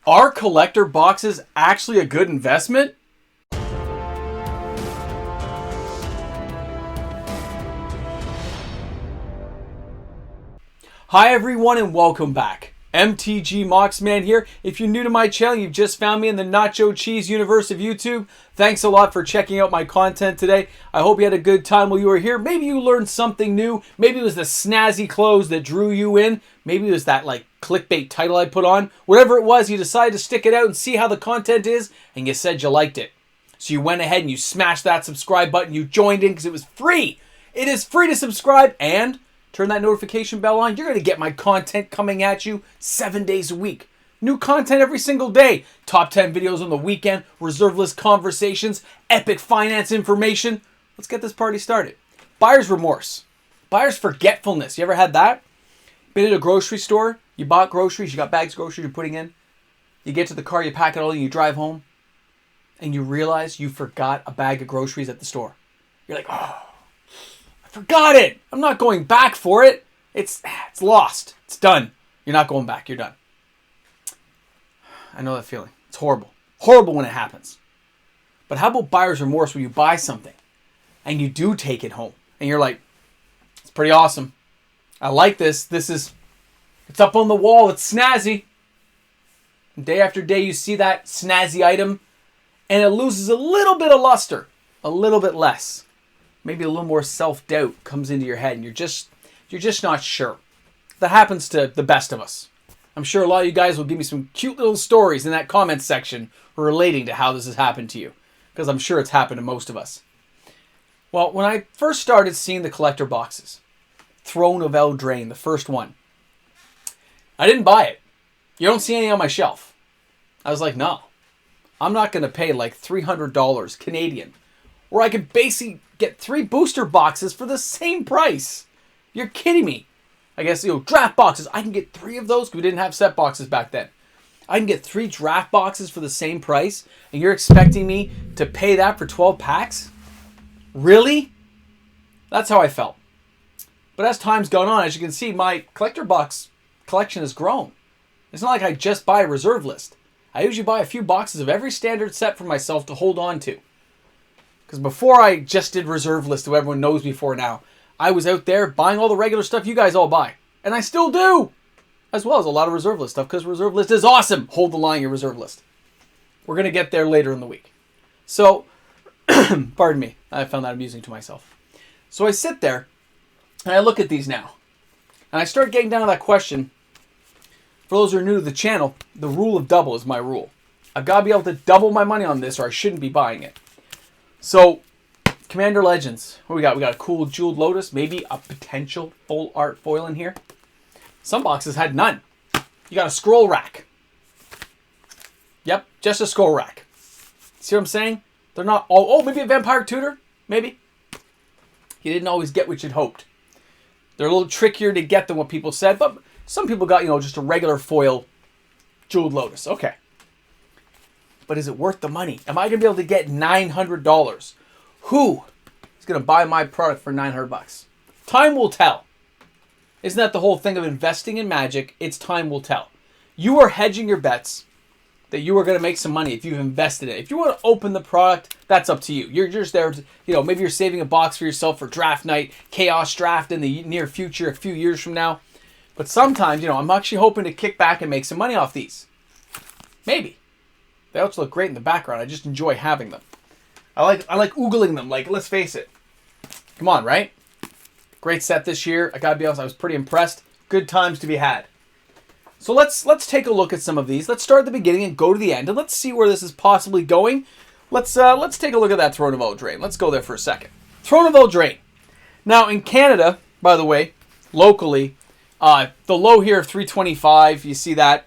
Are collector boxes actually a good investment? Hi everyone and welcome back. MTG Moxman here. If you're new to my channel, you've just found me in the nacho cheese universe of YouTube. Thanks a lot for checking out my content today. I hope you had a good time while you were here. Maybe you learned something new. Maybe it was the snazzy clothes that drew you in. Maybe it was that clickbait title I put on. Whatever it was, you decided to stick it out and see how the content is, and you said you liked it. So you went ahead and you smashed that subscribe button. You joined in because it was free. It is free to subscribe, and turn that notification bell on. You're going to get my content coming at you 7 days a week. New content every single day. Top 10 videos on the weekend, reserve list conversations, epic finance information. Let's get this party started. Buyer's remorse. Buyer's forgetfulness. You ever had that? Been at a grocery store, you bought groceries, you got bags of groceries you're putting in. You get to the car, you pack it all in, you drive home, and you realize you forgot a bag of groceries at the store. You're like, oh, I forgot it. I'm not going back for it. It's lost. It's done. You're not going back. You're done. I know that feeling. It's horrible. Horrible when it happens. But how about buyer's remorse when you buy something and you do take it home and you're like, it's pretty awesome. I like this. It's up on the wall. It's snazzy. And day after day you see that snazzy item and it loses a little bit of luster, a little bit less. Maybe a little more self-doubt comes into your head and you're just not sure. That happens to the best of us. I'm sure a lot of you guys will give me some cute little stories in that comment section relating to how this has happened to you, because I'm sure it's happened to most of us. Well, when I first started seeing the collector boxes, Throne of Eldraine, the first one, I didn't buy it. You don't see any on my shelf. I was like, no, I'm not going to pay like $300 Canadian, where I could basically get 3 booster boxes for the same price. You're kidding me. I guess, draft boxes. I can get 3 of those because we didn't have set boxes back then. I can get 3 draft boxes for the same price, and you're expecting me to pay that for 12 packs? Really? That's how I felt. But as time's gone on, as you can see, my collector box collection has grown. It's not like I just buy a reserve list. I usually buy a few boxes of every standard set for myself to hold on to. Because before I just did reserve list, who everyone knows me for now, I was out there buying all the regular stuff you guys all buy. And I still do. As well as a lot of reserve list stuff, because reserve list is awesome. Hold the line, your reserve list. We're going to get there later in the week. So, pardon me. I found that amusing to myself. So I sit there, and I look at these now. And I start getting down to that question. For those who are new to the channel, the rule of double is my rule. I've got to be able to double my money on this or I shouldn't be buying it. So, Commander Legends. What we got? We got a cool Jeweled Lotus. Maybe a potential full art foil in here. Some boxes had none. You got a scroll rack. Yep, just a scroll rack. See what I'm saying? They're not all... Oh, maybe a Vampire Tutor? Maybe. You didn't always get what you'd hoped. They're a little trickier to get than what people said, but some people got, just a regular foil Jeweled Lotus. Okay. But is it worth the money? Am I going to be able to get $900? Who is going to buy my product for $900? Time will tell. Isn't that the whole thing of investing in Magic? It's time will tell. You are hedging your bets that you are going to make some money if you've invested in it. If you want to open the product, that's up to you. You're just there to, maybe you're saving a box for yourself for draft night, chaos draft in the near future, a few years from now. But sometimes, I'm actually hoping to kick back and make some money off these. Maybe. They also look great in the background. I just enjoy having them. I like oogling them. Let's face it. Come on, right? Great set this year. I gotta be honest, I was pretty impressed. Good times to be had. So let's take a look at some of these. Let's start at the beginning and go to the end, and let's see where this is possibly going. Let's take a look at that Throne of Eldraine. Let's go there for a second. Throne of Eldraine. Now in Canada, by the way, locally, the low here of 325. You see that.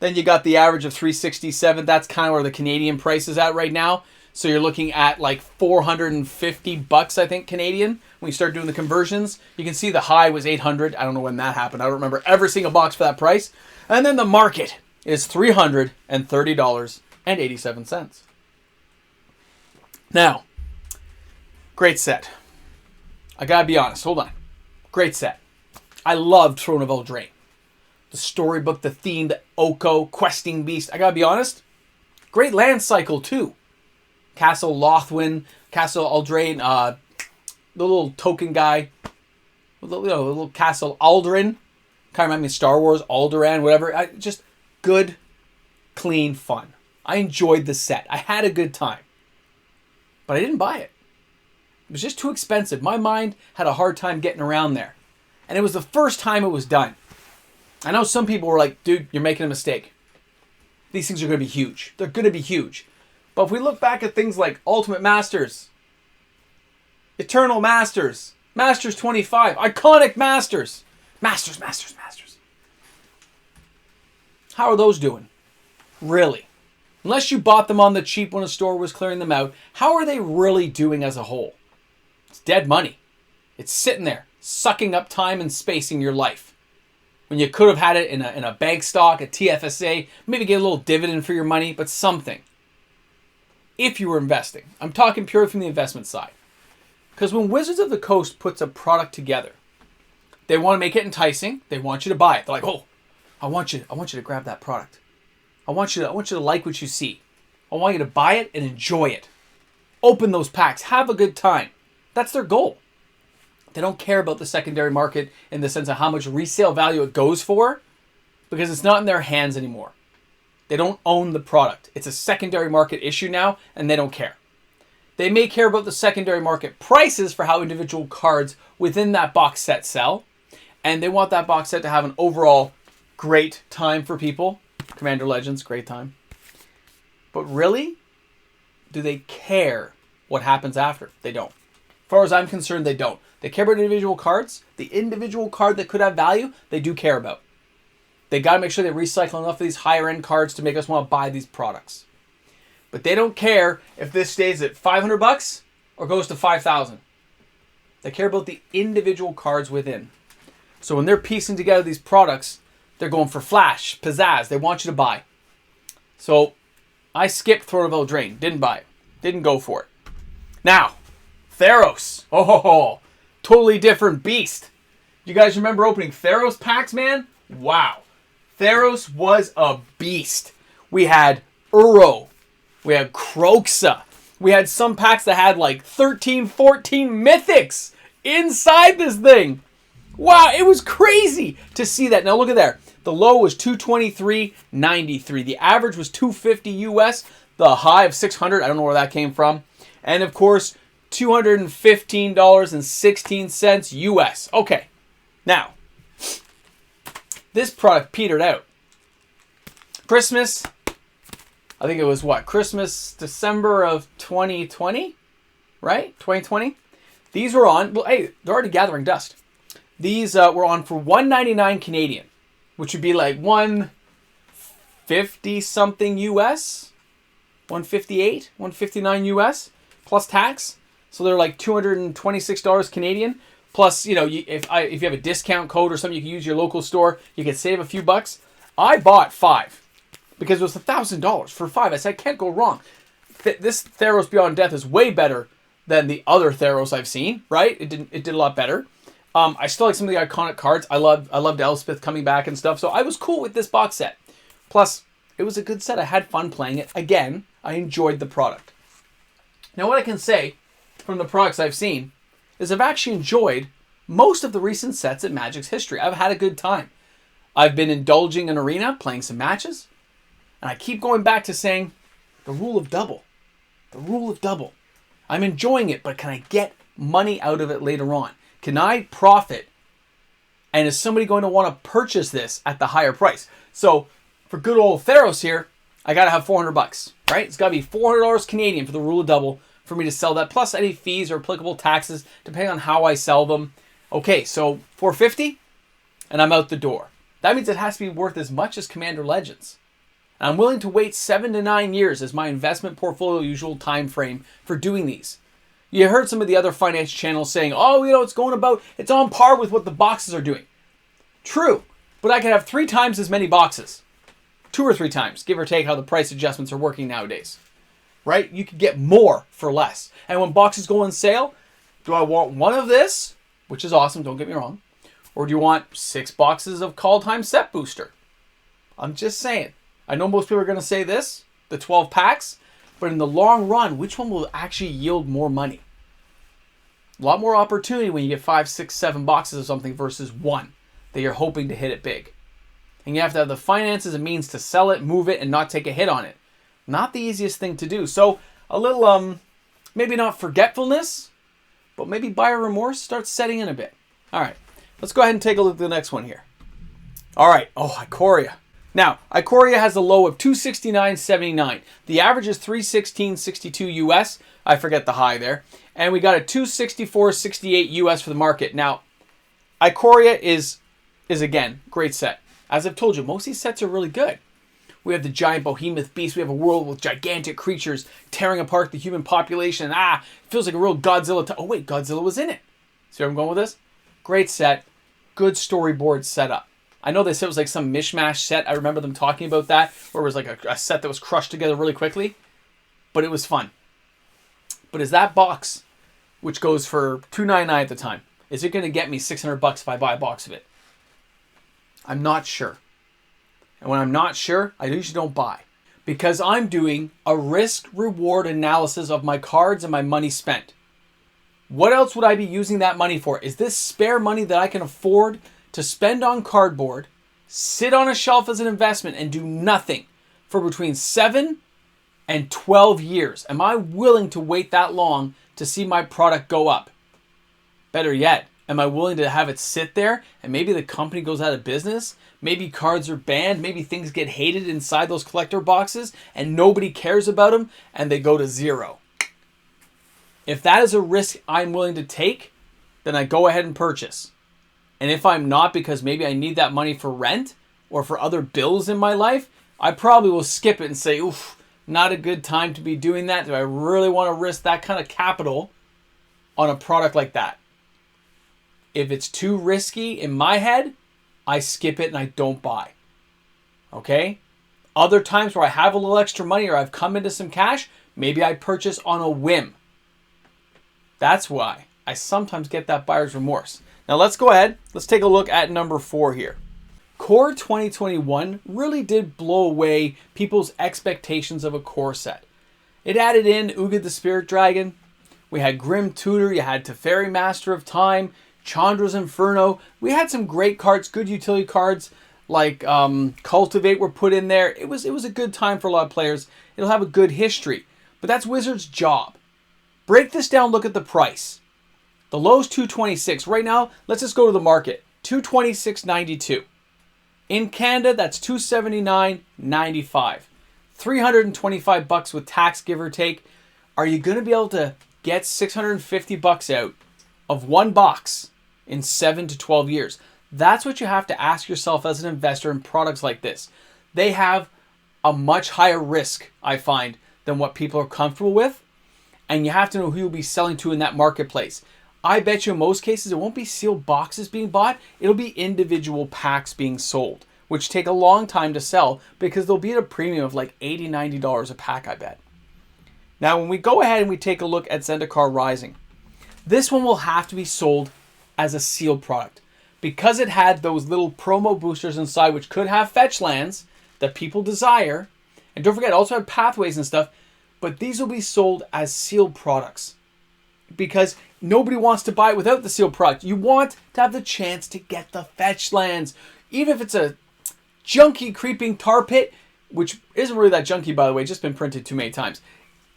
Then you got the average of 367. That's kind of where the Canadian price is at right now. So you're looking at like $450, I think, Canadian. When you start doing the conversions, you can see the high was 800. I don't know when that happened. I don't remember ever seeing a box for that price. And then the market is $330.87. Now, great set. I gotta be honest. Hold on. Great set. I loved Throne of Eldraine. the storybook, the theme, the Oko, Questing Beast. I gotta be honest, great land cycle too. Castle Lothwin, Castle Aldrain, the little token guy, the little Castle Aldrin. Kind of remind me of Star Wars, Alderaan, whatever. Just good, clean fun. I enjoyed the set. I had a good time. But I didn't buy it. It was just too expensive. My mind had a hard time getting around there. And it was the first time it was done. I know some people were like, dude, you're making a mistake. These things are going to be huge. They're going to be huge. But if we look back at things like Ultimate Masters, Eternal Masters, Masters 25, Iconic Masters, Masters. How are those doing? Really? Unless you bought them on the cheap when a store was clearing them out, how are they really doing as a whole? It's dead money. It's sitting there, sucking up time and space in your life. When you could have had it in a bank stock, a TFSA, maybe get a little dividend for your money, but something. If you were investing. I'm talking purely from the investment side. Because when Wizards of the Coast puts a product together, they want to make it enticing. They want you to buy it. They're like, oh, I want you to grab that product. I want you to like what you see. I want you to buy it and enjoy it. Open those packs. Have a good time. That's their goal. They don't care about the secondary market in the sense of how much resale value it goes for, because it's not in their hands anymore. They don't own the product. It's a secondary market issue now, and they don't care. They may care about the secondary market prices for how individual cards within that box set sell, and they want that box set to have an overall great time for people. Commander Legends, great time. But really, do they care what happens after? They don't. As far as I'm concerned, they don't. They care about individual cards. The individual card that could have value, they do care about. They got to make sure they recycle enough of these higher end cards to make us want to buy these products. But they don't care if this stays at $500 or goes to $5,000. They care about the individual cards within. So when they're piecing together these products, they're going for flash, pizzazz. They want you to buy. So I skipped Throne of Eldraine. Didn't buy it. Didn't go for it. Now, Pharaohs. Oh, totally different beast. You guys remember opening Pharaohs packs, man? Wow. Pharaohs was a beast. We had Uro. We had Kroxa. We had some packs that had like 13, 14 mythics inside this thing. Wow, it was crazy to see that. Now look at there. The low was 223.93. The average was 250 US. The high of 600. I don't know where that came from. And of course, $215.16 US. Okay. Now, this product petered out. Christmas, I think it was what? Christmas, December of 2020? Right? 2020? These were on, well, hey, they're already gathering dust. These were on for $199 Canadian, which would be like 150 something US, 158, 159 US plus tax. So they're like $226 Canadian. Plus, you know, if you have a discount code or something, you can use your local store. You can save a few bucks. I bought 5 because it was $1,000 for 5. I said, I can't go wrong. This Pharaohs Beyond Death is way better than the other Pharaohs I've seen, right? It did a lot better. I still like some of the iconic cards. I loved Elspeth coming back and stuff. So I was cool with this box set. Plus, it was a good set. I had fun playing it. Again, I enjoyed the product. Now, what I can say from the products I've seen is I've actually enjoyed most of the recent sets in Magic's history. I've had a good time. I've been indulging in Arena, playing some matches. And I keep going back to saying the rule of double. The rule of double. I'm enjoying it, but can I get money out of it later on? Can I profit? And is somebody going to want to purchase this at the higher price? So for good old Pharaohs here, I got to have $400, right? It's got to be $400 Canadian for the rule of double for me to sell that, plus any fees or applicable taxes, depending on how I sell them. Okay, so $450, and I'm out the door. That means it has to be worth as much as Commander Legends. And I'm willing to wait 7 to 9 years as my investment portfolio usual time frame for doing these. You heard some of the other finance channels saying, oh, you know, it's on par with what the boxes are doing. True, but I could have 3 times as many boxes. 2 or 3 times, give or take how the price adjustments are working nowadays. Right? You could get more for less. And when boxes go on sale, do I want one of this, which is awesome, don't get me wrong, Or do you want 6 boxes of Call Time Set Booster? I'm just saying. I know most people are going to say this, the 12 packs, but in the long run, which one will actually yield more money? A lot more opportunity when you get 5, 6, 7 boxes of something versus one that you're hoping to hit it big. And you have to have the finances and means to sell it, move it, and not take a hit on it. Not the easiest thing to do. So a little, maybe not forgetfulness, but maybe buyer remorse starts setting in a bit. All right, let's go ahead and take a look at the next one here. All right, Iquaria. Now, Iquaria has a low of 269.79. The average is 316.62 US. I forget the high there. And we got a 264.68 US for the market. Now, Iquaria is again, great set. As I've told you, most of these sets are really good. We have the giant behemoth beast. We have a world with gigantic creatures tearing apart the human population. It feels like a real Godzilla. Oh wait, Godzilla was in it. See where I'm going with this? Great set. Good storyboard setup. I know they said it was like some mishmash set. I remember them talking about that, where it was like a set that was crushed together really quickly. But it was fun. But is that box, which goes for $299 at the time, is it going to get me $600 if I buy a box of it? I'm not sure. And when I'm not sure, I usually don't buy. Because I'm doing a risk-reward analysis of my cards and my money spent. What else would I be using that money for? Is this spare money that I can afford to spend on cardboard, sit on a shelf as an investment, and do nothing for between 7 and 12 years? Am I willing to wait that long to see my product go up? Better yet, am I willing to have it sit there and maybe the company goes out of business? Maybe cards are banned. Maybe things get hated inside those collector boxes and nobody cares about them and they go to zero. If that is a risk I'm willing to take, then I go ahead and purchase. And if I'm not, because maybe I need that money for rent or for other bills in my life, I probably will skip it and say, oof, not a good time to be doing that. Do I really want to risk that kind of capital on a product like that? If it's too risky in my head, I skip it and I don't buy. Okay? Other times where I have a little extra money or I've come into some cash, maybe I purchase on a whim. That's why I sometimes get that buyer's remorse. Now let's go ahead. Let's take a look at number 4 here. Core 2021 really did blow away people's expectations of a core set. It added in Ugin the Spirit Dragon. We had Grim Tutor. You had Teferi Master of Time. Chandra's Inferno. We had some great cards, good utility cards like Cultivate were put in there. It was a good time for a lot of players. It'll have a good history. But that's Wizards' job. Break this down, look at the price. The low's $226. Right now, let's just go to the market. $226.92. In Canada, that's $279.95. $325 with tax, give or take. Are you going to be able to get $650 out of one box in 7 to 12 years? That's what you have to ask yourself as an investor in products like this. They have a much higher risk, I find, than what people are comfortable with. And you have to know who you'll be selling to in that marketplace. I bet you in most cases it won't be sealed boxes being bought. It'll be individual packs being sold, which take a long time to sell because they'll be at a premium of like $80, $90 a pack, I bet. Now, when we go ahead and we take a look at Zendikar Rising, this one will have to be sold as a sealed product because it had those little promo boosters inside, which could have fetch lands that people desire. And don't forget, it also had pathways and stuff, but these will be sold as sealed products because nobody wants to buy it without the sealed product. You want to have the chance to get the fetch lands. Even if it's a junky creeping tar pit, which isn't really that junky, by the way, just been printed too many times.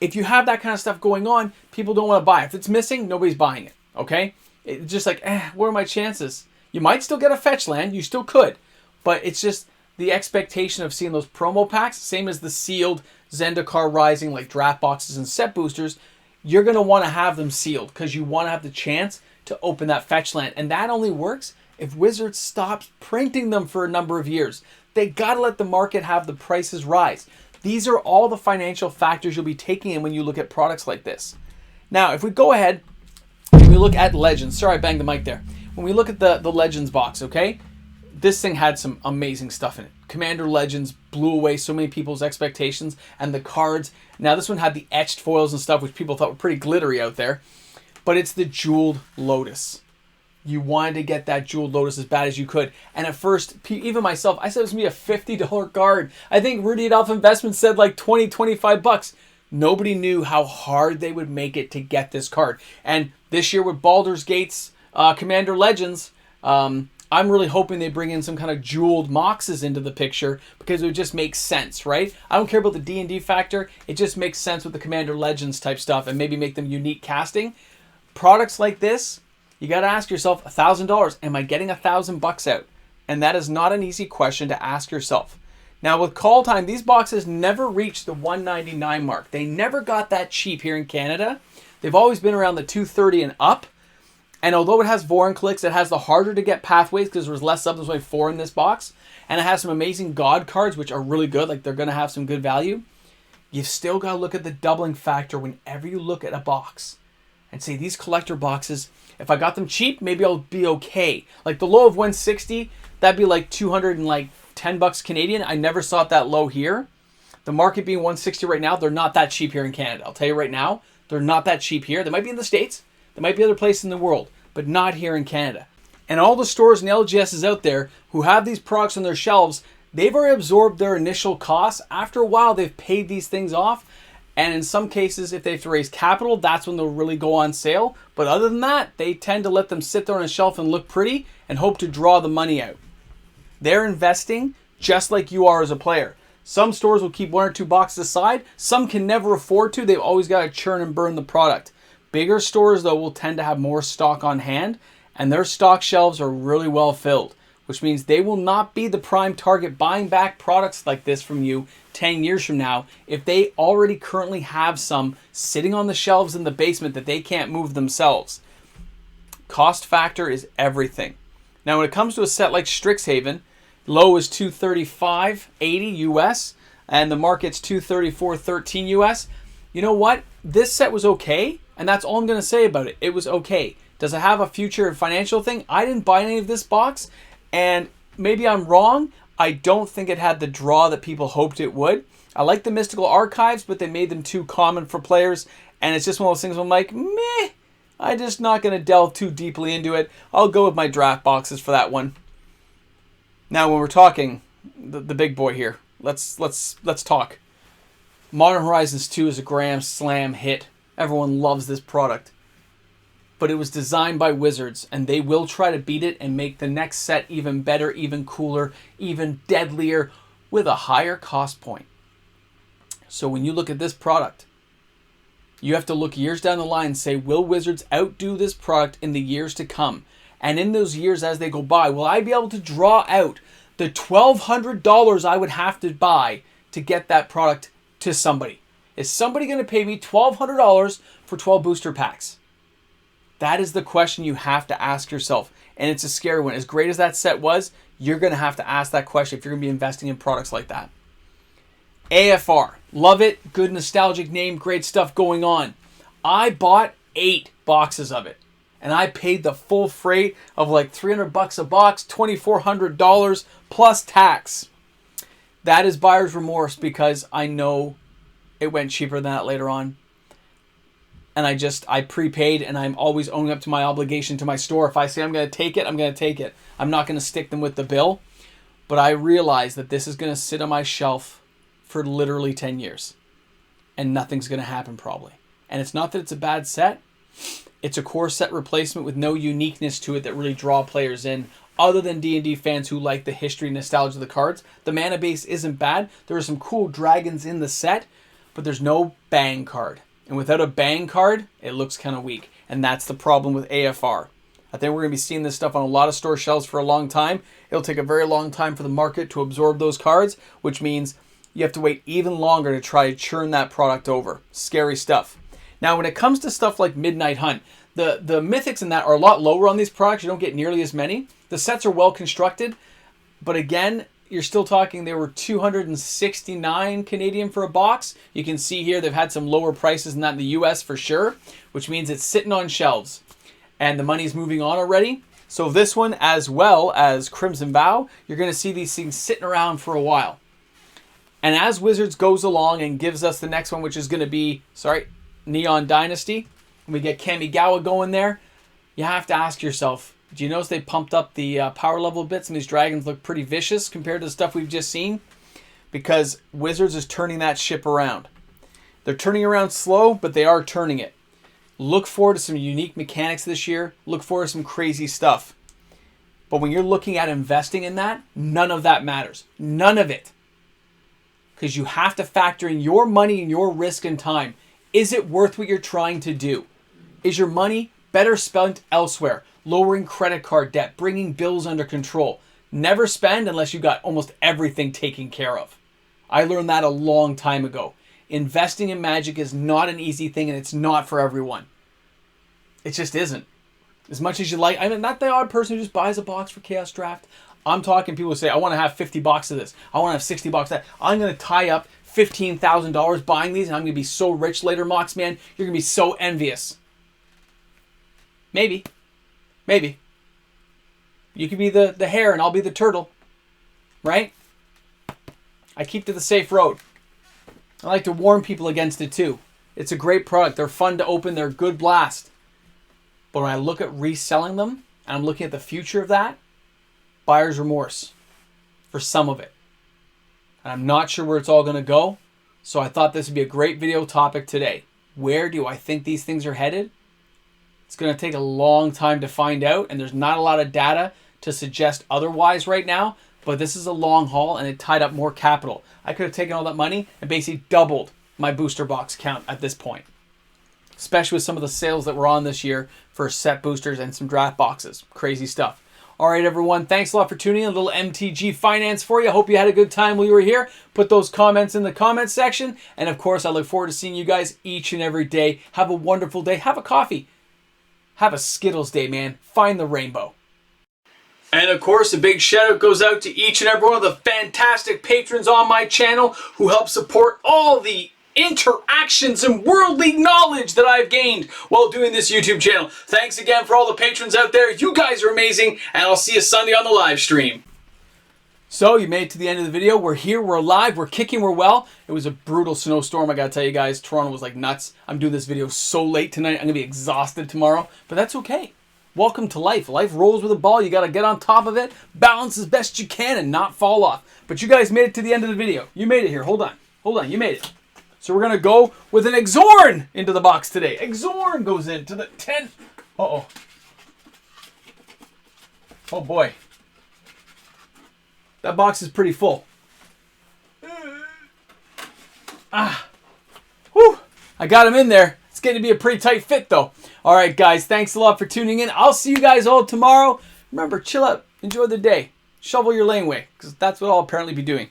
If you have that kind of stuff going on, people don't want to buy it. If it's missing, nobody's buying it, okay? It's just like, what are my chances? You might still get a fetch land. You still could. But it's just the expectation of seeing those promo packs, same as the sealed Zendikar Rising, like draft boxes and set boosters. You're going to want to have them sealed because you want to have the chance to open that fetch land. And that only works if Wizards stops printing them for a number of years. They got to let the market have the prices rise. These are all the financial factors you'll be taking in when you look at products like this. Now, if we go ahead and we look at Legends. Sorry, I banged the mic there. When we look at the Legends box, okay? This thing had some amazing stuff in it. Commander Legends blew away so many people's expectations. And the cards. Now, this one had the etched foils and stuff, which people thought were pretty glittery out there. But it's the Jeweled Lotus. You wanted to get that Jeweled Lotus as bad as you could. And at first, even myself, I said it was going to be a $50 card. I think Rudy at Alpha Investments said like 20, 25 bucks. Nobody knew how hard they would make it to get this card. And this year with Baldur's Gate's Commander Legends, I'm really hoping they bring in some kind of jeweled moxes into the picture because it would just make sense, right? I don't care about the D&D factor. It just makes sense with the Commander Legends type stuff and maybe make them unique casting. Products like this, you got to ask yourself, $1,000, am I getting $1,000 out? And that is not an easy question to ask yourself. Now with call time, these boxes never reached the $199 mark. They never got that cheap here in Canada. They've always been around the $230 and up. And although it has Vorinclex, it has the harder to get pathways because there was less subs. There's only 4 in this box. And it has some amazing God cards, which are really good. Like they're going to have some good value. You've still got to look at the doubling factor whenever you look at a box. And say these collector boxes, if I got them cheap, maybe I'll be okay. Like the low of 160, that'd be like 210 bucks Canadian. I never saw it that low here. The market being 160 right now, they're not that cheap here in Canada. I'll tell you right now, they're not that cheap here. They might be in the States. There might be other places in the world, but not here in Canada. And all the stores and LGSs out there who have these products on their shelves, they've already absorbed their initial costs. After a while, they've paid these things off. And in some cases, if they have to raise capital, that's when they'll really go on sale. But other than that, they tend to let them sit there on a shelf and look pretty and hope to draw the money out. They're investing just like you are as a player. Some stores will keep 1 or 2 boxes aside. Some can never afford to. They've always got to churn and burn the product. Bigger stores, though, will tend to have more stock on hand, and their stock shelves are really well filled, which means they will not be the prime target buying back products like this from you 10 years from now if they already currently have some sitting on the shelves in the basement that they can't move themselves. Cost factor is everything. Now, when it comes to a set like Strixhaven, low is $235.80 US, and the market's $234.13 US. You know what? This set was okay. And that's all I'm going to say about it. It was okay. Does it have a future financial thing? I didn't buy any of this box. And maybe I'm wrong. I don't think it had the draw that people hoped it would. I like the Mystical Archives, but they made them too common for players. And it's just one of those things where I'm like, meh. I'm just not going to delve too deeply into it. I'll go with my draft boxes for that one. Now, when we're talking the big boy here, let's talk. Modern Horizons 2 is a grand slam hit. Everyone loves this product. But it was designed by Wizards, and they will try to beat it and make the next set even better, even cooler, even deadlier, with a higher cost point. So when you look at this product, you have to look years down the line and say, will Wizards outdo this product in the years to come? And in those years as they go by, will I be able to draw out the $1,200 I would have to buy to get that product to somebody? Is somebody going to pay me $1,200 for 12 booster packs? That is the question you have to ask yourself. And it's a scary one. As great as that set was, you're going to have to ask that question if you're going to be investing in products like that. AFR. Love it. Good nostalgic name. Great stuff going on. I bought 8 boxes of it. And I paid the full freight of like $300 a box, $2,400 plus tax. That is buyer's remorse because I know it went cheaper than that later on. And I prepaid, and I'm always owning up to my obligation to my store. If I say I'm going to take it, I'm going to take it. I'm not going to stick them with the bill. But I realize that this is going to sit on my shelf for literally 10 years. And nothing's going to happen probably. And it's not that it's a bad set. It's a core set replacement with no uniqueness to it that really draw players in, other than D&D fans who like the history and nostalgia of the cards. The mana base isn't bad. There are some cool dragons in the set, but there's no bang card. And without a bang card, it looks kind of weak. And that's the problem with AFR. I think we're going to be seeing this stuff on a lot of store shelves for a long time. It'll take a very long time for the market to absorb those cards, which means you have to wait even longer to try to churn that product over. Scary stuff. Now, when it comes to stuff like Midnight Hunt, the mythics in that are a lot lower on these products. You don't get nearly as many. The sets are well constructed. But again, you're still talking they were $269 Canadian for a box. You can see here they've had some lower prices than that in the US for sure, which means it's sitting on shelves. And the money's moving on already. So this one, as well as Crimson Vow, you're going to see these things sitting around for a while. And as Wizards goes along and gives us the next one, which is going to be, Neon Dynasty, and we get Kamigawa going there, you have to ask yourself, Do you notice they pumped up the power level a bit? Some of these dragons look pretty vicious compared to the stuff we've just seen. Because Wizards is turning that ship around. They're turning around slow, but they are turning it. Look forward to some unique mechanics this year. Look forward to some crazy stuff. But when you're looking at investing in that, none of that matters. None of it. Because you have to factor in your money and your risk and time. Is it worth what you're trying to do? Is your money better spent elsewhere? Lowering credit card debt, bringing bills under control. Never spend unless you got almost everything taken care of. I learned that a long time ago. Investing in Magic is not an easy thing, and it's not for everyone. It just isn't. As much as you like, I'm not the odd person who just buys a box for Chaos Draft. I'm talking people who say, I want to have 50 bucks of this. I want to have 60 bucks of that. I'm going to tie up $15,000 buying these, and I'm going to be so rich later, Mox Man. You're going to be so envious. Maybe. Maybe. You could be the hare, and I'll be the turtle. Right? I keep to the safe road. I like to warn people against it too. It's a great product. They're fun to open. They're a good blast. But when I look at reselling them, and I'm looking at the future of that, buyer's remorse for some of it. And I'm not sure where it's all going to go. So I thought this would be a great video topic today. Where do I think these things are headed? It's going to take a long time to find out. And there's not a lot of data to suggest otherwise right now. But this is a long haul, and it tied up more capital. I could have taken all that money and basically doubled my booster box count at this point. Especially with some of the sales that were on this year for set boosters and some draft boxes. Crazy stuff. All right, everyone. Thanks a lot for tuning in. A little MTG finance for you. Hope you had a good time while you were here. Put those comments in the comments section. And, of course, I look forward to seeing you guys each and every day. Have a wonderful day. Have a coffee. Have a Skittles day, man. Find the rainbow. And of course, a big shout out goes out to each and every one of the fantastic patrons on my channel who help support all the interactions and worldly knowledge that I've gained while doing this YouTube channel. Thanks again for all the patrons out there. You guys are amazing, and I'll see you Sunday on the live stream. So you made it to the end of the video. We're here, we're alive, we're kicking, we're well. It was a brutal snowstorm, I gotta tell you guys. Toronto was like nuts. I'm doing this video so late tonight. I'm gonna be exhausted tomorrow, but that's okay. Welcome to life. Life rolls with a ball. You got to get on top of it, balance as best you can, and not fall off. But you guys made it to the end of the video. You made it here. Hold on. Hold on. You made it. So we're going to go with an Exorn into the box today. Exorn goes into the 10. Uh-oh. Oh, boy. That box is pretty full. Ah. Whew. I got him in there. It's going to be a pretty tight fit, though. All right, guys. Thanks a lot for tuning in. I'll see you guys all tomorrow. Remember, chill out. Enjoy the day. Shovel your laneway, because that's what I'll apparently be doing.